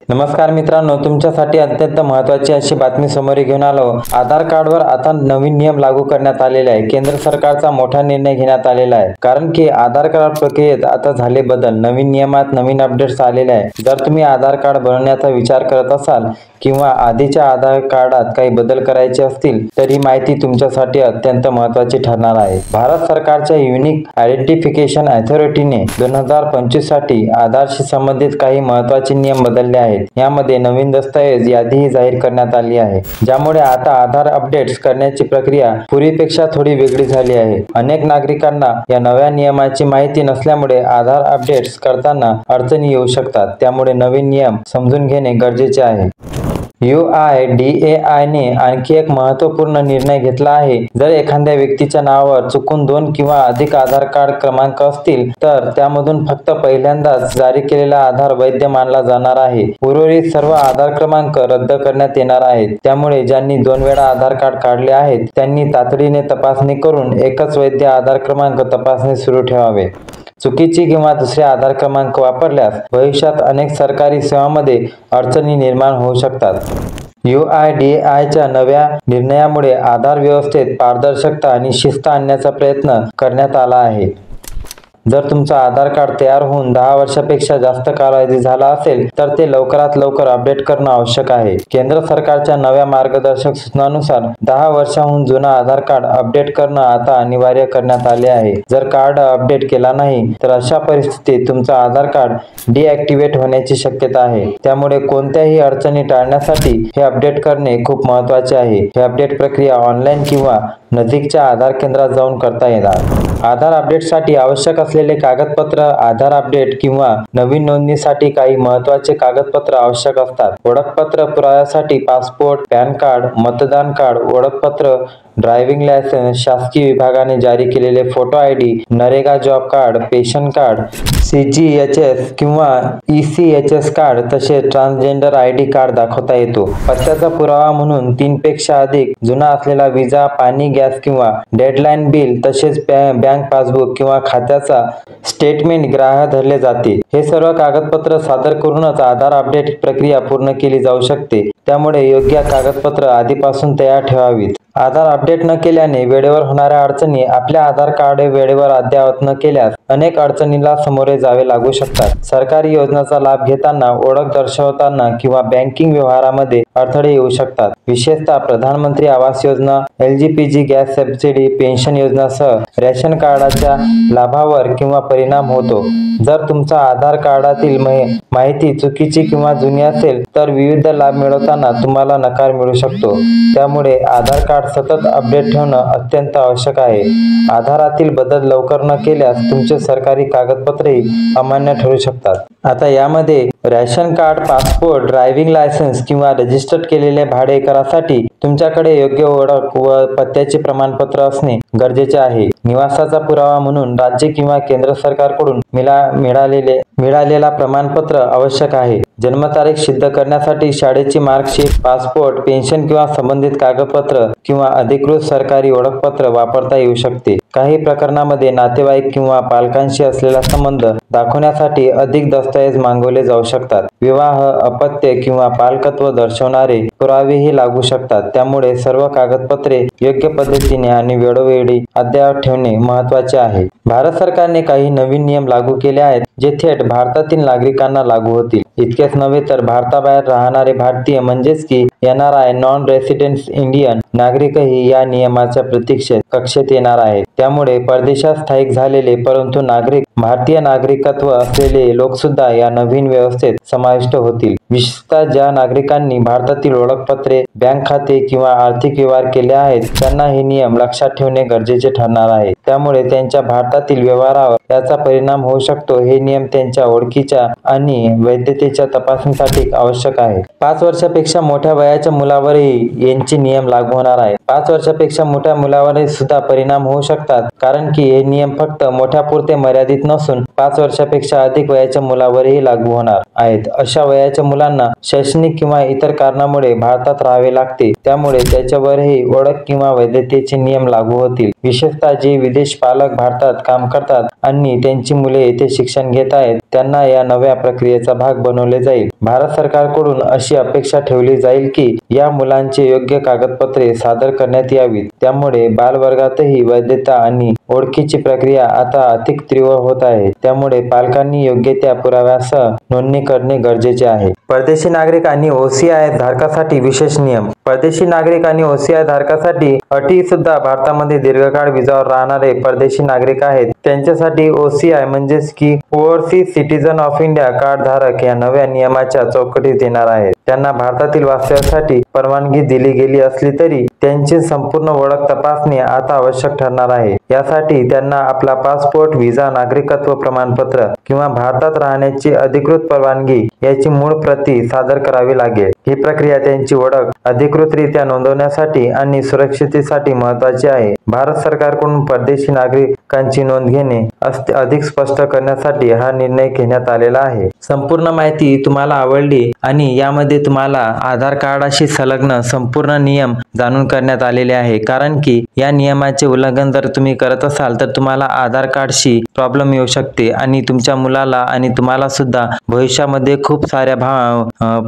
नमस्कार मित्रांनो, तुमच्यासाठी अत्यंत महत्त्वाची अशी बातमी समोर घेऊन आलो। आधार कार्डवर आता नवीन नियम लागू करण्यात आलेले आहे। केंद्र सरकारचा मोठा निर्णय घेण्यात आलेला आहे, कारण की आधार कार्ड प्रक्रियेत आता झाले बदल। नवीन नियमात नवीन अपडेट्स आलेले आहे। जर तुम्ही आधार कार्ड बनवण्याचा विचार करत असाल किंवा आधीच्या आधार कार्डात काही बदल करायचे असतील तर ही माहिती तुमच्यासाठी अत्यंत महत्त्वाची ठरणार आहे। भारत सरकारच्या युनिक आयडेंटिफिकेशन अथॉरिटीने 2025 साठी आधारशी संबंधित काही महत्त्वाचे नियम बदलले आहेत। यामध्ये नवीन दस्तऐवज यादीही जाहीर करण्यात आली आहे, ज्यामुळे आता आधार अपडेट्स करण्याची प्रक्रिया पूर्वीपेक्षा थोडी वेगळी झाली आहे। अनेक नागरिकांना या नव्या नियमाची माहिती नसल्यामुळे आधार अपडेट्स करताना अडचणी येऊ शकतात, त्यामुळे नवीन नियम समजून घेणे गरजेचे आहे। UIDAI ने आणखी एक महत्त्वपूर्ण निर्णय घेतला आहे। जर एखाद्या व्यक्तीच्या नावावर चुकून 2 किंवा अधिक आधार कार्ड क्रमांक असतील तर त्यामधून फक्त पहिल्यांदाच जारी केलेला आधार वैध मानला जाणार आहे। उर्वरित सर्व आधार क्रमांक रद्द करण्यात येणार आहेत। त्यामुळे ज्यांनी 2 वेळा आधार कार्ड काढले आहेत त्यांनी तातडीने तपासणी करून एकच वैध आधार क्रमांक तपासणी सुरू ठेवावे। चुकीची किंवा दुसरे आधार क्रमांक वापरल्यास भविष्यात अनेक सरकारी सेवांमध्ये अडचणी निर्माण होऊ शकतात। UIDAIच्या नव्या निर्णयामुळे आधार व्यवस्थेत पारदर्शकता आणि शिस्त आणण्याचा प्रयत्न करण्यात आला आहे। जर तुमचं आधार कार्ड तयार होऊन 10 वर्षापेक्षा जास्त कालावधी झाला असेल तर ते लवकरात लवकर अपडेट करणं आवश्यक आहे। केंद्र सरकारच्या नव्या मार्गदर्शक सूचनांनुसार 10 वर्षांहून जुना आधार कार्ड अपडेट करणं आता अनिवार्य करण्यात आले आहे। जर कार्ड अपडेट केला नाही तर अशा परिस्थितीत तुमचं आधार कार्ड डिॲक्टिव्हेट होण्याची शक्यता आहे। त्यामुळे कोणत्याही अडचणी टाळण्यासाठी हे अपडेट करणे खूप महत्त्वाचे आहे। ही अपडेट प्रक्रिया ऑनलाईन किंवा नजीकच्या आधार केंद्रात जाऊन करता येणार। आधार अपडेटसाठी आवश्यक असलेले कागदपत्र आधार अपडेट किंवा नवीन नोंदणीसाठी काही महत्त्वाचे कागदपत्र आवश्यक असतात। ओळखपत्र पुराव्यासाठी पासपोर्ट, पॅन कार्ड, मतदान कार्ड, ओळखपत्र, ड्रायव्हिंग लायसन्स, शासकीय विभागाने जारी केलेले photo ID, NREGA job card, pension card, CGHS किंवा ECHS कार्ड, तसेच ट्रान्सजेंडर ID कार्ड दाखवता येतो। पत्त्याचा पुरावा म्हणून 3 पेक्षा अधिक जुना असलेला विजा, पाणी, गॅस किंवा डेडलाईन बिल, तसेच बँक पासबुक किंवा खात्याचा स्टेटमेंट ग्राह्य धरले जाते। हे सर्व कागदपत्र सादर करूनच आधार अपडेट प्रक्रिया पूर्ण केली जाऊ शकते। त्यामुळे योग्य कागदपत्र आधीपासून तयार ठेवावीत। आधार अपडेट न केल्याने वेळेवर होणाऱ्या अडचणी आपल्या आधार कार्ड वेळेवर अद्ययावत न केल्यास अनेक अडचणींना सामोरे जावे लागू शकतात। सरकारी योजनांचा लाभ घेताना, ओळख दर्शवताना किंवा बँकिंग व्यवहारामध्ये अडथळे येऊ शकतात। विशेषतः प्रधानमंत्री Awas Yojana, LPG gas subsidy, pension योजनांसह रेशन कार्डाच्या लाभावर किंवा परिणाम होतो। जर तुमचा आधार कार्डातील माहिती चुकीची किंवा जुनी असेल तर विविध लाभ मिळवताना तुम्हाला नकार मिळू शकतो। त्यामुळे आधार कार्ड सतत अपडेट ठेवणं अत्यंत आवश्यक आहे। आधारातील बदल लवकर न केल्यास तुमचे सरकारी कागदपत्रेही अमान्य ठरू शकतात। आता यामध्ये ration card, passport, driving licence किंवा रजिस्टर केलेले भाडेकरासाठी तुमच्याकडे योग्य ओळख व पत्त्याचे प्रमाणपत्र असणे गरजेचे आहे। निवासाचा पुरावा म्हणून राज्य किंवा केंद्र सरकारकडून मिळालेला प्रमाणपत्र आवश्यक आहे। जन्मतारीख सिद्ध करण्यासाठी शाळेची मार्कशीट, पासपोर्ट, पेन्शन किंवा संबंधित कागदपत्र किंवा अधिकृत सरकारी ओळखपत्र वापरता येऊ शकते। काही प्रकरणांमध्ये नातेवाईक किंवा पालकांशी असलेला संबंध दाखवण्यासाठी अधिक दस्तऐवज मागवले जाऊ शकतात। विवाह, अपत्य किंवा पालकत्व दर्शवणारे पुरावेही लागू शकतात। त्यामुळे सर्व कागदपत्रे योग्य पद्धतीने आणि वेळोवेळी अद्ययावत ठेवणे महत्त्वाचे आहे। भारत सरकारने काही नवीन नियम लागू केले आहेत जे थेट भारतातील नागरिकांना लागू होतील। इतकेच नव्हे तर भारताबाहेर राहणारे भारतीय म्हणजेच की NRI नॉन रेसिडेंट इंडियन नागरिकही या नियमाच्या प्रतीक्षेत कक्षेत येणार आहेत। त्यामुळे परदेशात स्थायिक झालेले परंतु भारतीय नागरिकत्व असलेले लोकसुद्धा या नवीन व्यवस्थेत समाविष्ट होतील। विशेषतः ज्या नागरिकांनी भारतातील ओळखपत्रे, बँक खाते किंवा आर्थिक व्यवहार केले आहेत त्यांना हे नियम लक्षात ठेवणे गरजेचे ठरणार आहे। त्यामुळे त्यांच्या भारतातील व्यवहारावर याचा परिणाम होऊ शकतो। हे नियम त्यांच्या ओळखीच्या आणि वैधतेच्या तपासणीसाठी आवश्यक आहे। 5 वर्षापेक्षा मोठ्या वयाचे वयाच्या मुलावरही यांचे नियम लागू होणार आहे. 5 वर्षापेक्षा मोठ्या मुलावरही सुद्धा परिणाम होऊ शकतात, कारण की हे नियम फक्त मोठ्यापुरते मर्यादित नसून 5 वर्षापेक्षा अधिक वयाच्या मुलावरही लागू होणार आहेत. अशा वयाच्या मुलांना शैक्षणिक किंवा इतर कारणामुळे भारतात राहावे लागते, त्यामुळे त्याच्यावरही ओळख किंवा वैधतेचे नियम लागू होतील. विशेषतः जे विदेश पालक भारतात काम करतात आणि त्यांची मुले येथे शिक्षण घेत आहेत, त्यांना या नव्या प्रक्रियेचा भाग बनवले जाईल. भारत सरकारकडून अशी अपेक्षा ठेवली जाईल की या मुलांचे योग्य कागदपत्रे सादर करण्यात यावीत. त्यामुळे बालवर्गातही वैधता आणि ओळखीची प्रक्रिया आता अधिक तीव्र होत आहे. त्यामुळे पालकांनी योग्य त्या पुराव्यासह नोंदणी करणे गरजेचे आहे. परदेशी नागरिक आणि OCI धारकासाठी विशेष नियम. परदेशी नागरिक आणि OCI धारकासाठी अटी सुद्धा भारतामध्ये दीर्घकाळ विजावर राहणारे परदेशी नागरिक आहेत. त्यांच्यासाठी OCI म्हणजेच की overseas citizen of India card धारक या नव्या नियमाच्या चौकटीत येणार आहेत. त्यांना भारतातील वास्तव्यासाठी परवानगी दिली गेली असली तरी त्यांची संपूर्ण ओळख तपासणी आता आवश्यक ठरणार आहे. यासाठी त्यांना आपला पासपोर्ट, व्हिसा, नागरिकत्व प्रमाणपत्र किंवा भारतात राहण्याची अधिकृत परवानगी याची मूळ प्रती सादर करावी लागेल. ही प्रक्रिया त्यांची ओळख अधिकृतरित्या नोंदवण्यासाठी आणि सुरक्षिततेसाठी महत्त्वाची आहे. भारत सरकारकडून परदेशी नागरिकांची नोंद घेणे अधिक स्पष्ट करण्यासाठी हा निर्णय घेण्यात आलेला आहे. संपूर्ण माहिती तुम्हाला आवडली आणि यामध्ये तुम्हाला आधार कार्डाशी संलग्न संपूर्ण नियम जाणून करण्यात आलेले आहे, कारण की या नियमाचे उल्लंघन जर तुम्ही करत असाल तर तुम्हाला आधार कार्डशी प्रॉब्लेम येऊ शकते आणि तुमच्या मुलाला आणि तुम्हाला सुद्धा भविष्यामध्ये खूप साऱ्या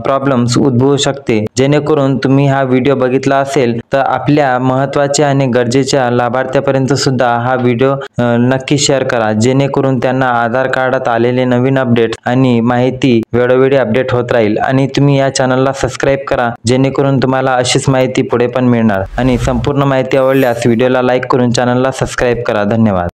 प्रॉब्लेम्स उद्भवू शकते. जेणेकरून तुम्ही हा व्हिडिओ बघितला असेल तर आपल्या महत्त्वाच्या आणि गरजेच्या लाभार्थ्यापर्यंत सुद्धा हा व्हिडिओ नक्की शेअर करा, जेणेकरून त्यांना आधार कार्डात आलेले नवीन अपडेट आणि माहिती वेळोवेळी अपडेट होत राहील. आणि तुम्ही या चॅनलला सबस्क्राईब करा, जेणेकरून तुम्हाला अशीच माहिती पुढे पण मिळणार. आणि संपूर्ण माहिती आवडल्यास व्हिडिओला लाईक करून चॅनलला सबस्क्राईब करा. धन्यवाद.